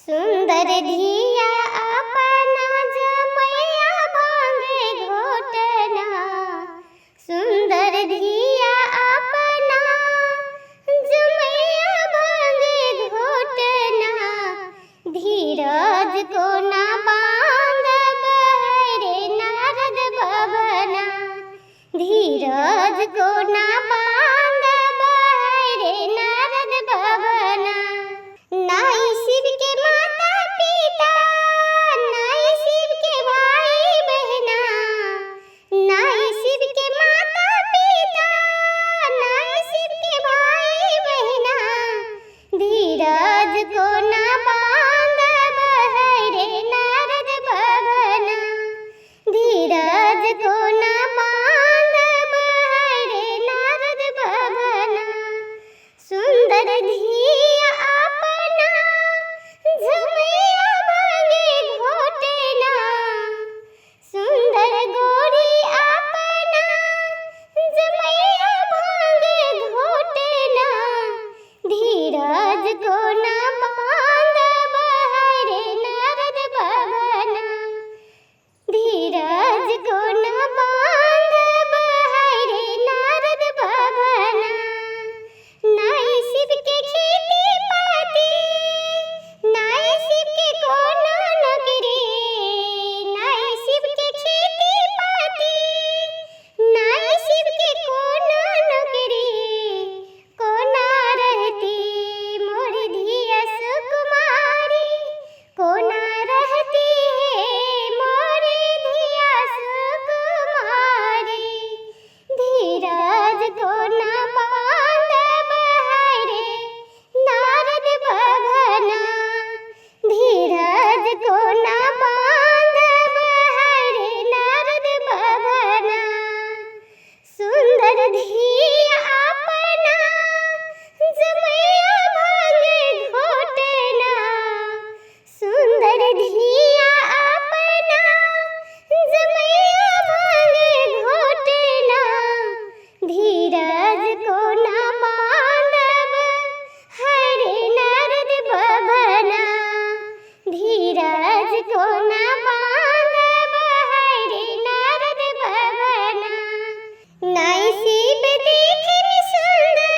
सुंदर धिया अपना जमैया भांगे घोटना। सुंदर धिया अपना जमैया भांगे घोटना। धीरज को ना बांधब रे नारद भवना। धीरज को ना बांधब रे नारद भवना। नाई शिव के माता पिता, नाई शिव के भाई बहना। नाई शिव के माता पिता, नाई शिव के भाई बहना। धीरज को ना बांधब रे नारद भवना। धीरज को ना बांधब रे नारद भवना। सुंदर धिया अपना जमैया भांगे घोटना। सुंदर गोरी अपना जमैया भांगे घोटना। धीरज को ना बांधब रे नारद भवना। धीरज को ना बांधब रे नारद भवना। नाई शिव के खेती पाती, नाई शिव के कोनो नौकरी। नाई शिव के खेती पाती, नाई शिव के कोनो नौकरी। कोना रहती मोर धिया सुकुमारी। कोना रहती है मोर धिया सुकुमारी। धीरज को ना बांधब रे नारद भवना। धीरज को ना बांधब रे नारद भवना। सुंदर धिया अपना जमैया भांगे घोटना। सुंदर धिया अपना जमैया भांगे घोटना। धीरज को ना बांधब रे नारद भवना। धीरज को ना बांधब रे नारद भवना। नाई शिव देखे में सुंदर,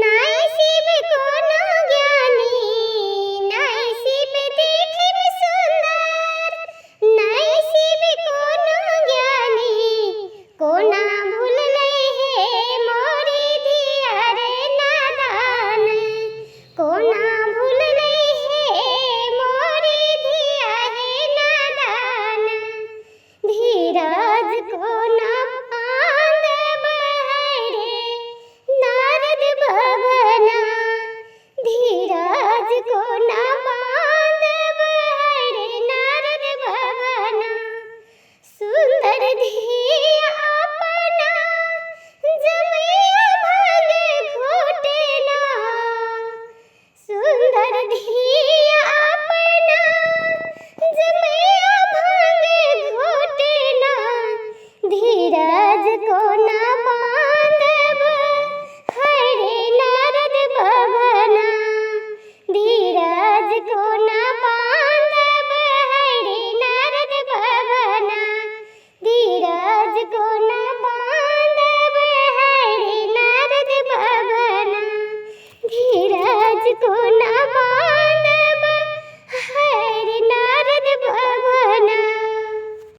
नाई शिव कोनो ज्ञानी। नाई शिव देखे में सुंदर, नाई शिव कोनो ज्ञानी। कोना भूलले है मोरी धिया रे नादान। कोना भूलले है मोरी धिया रे नादान। धीरज को ना बांधब रे नारद भवना। धीरज को ना बांधब रे नारद भवना। सुंदर धिया अपना जमैया भांगे घोटना। सुंदर धिया अपना जमैया भांगे घोटना। धीरज को ना बांधब रे नारद भवना। धीरज को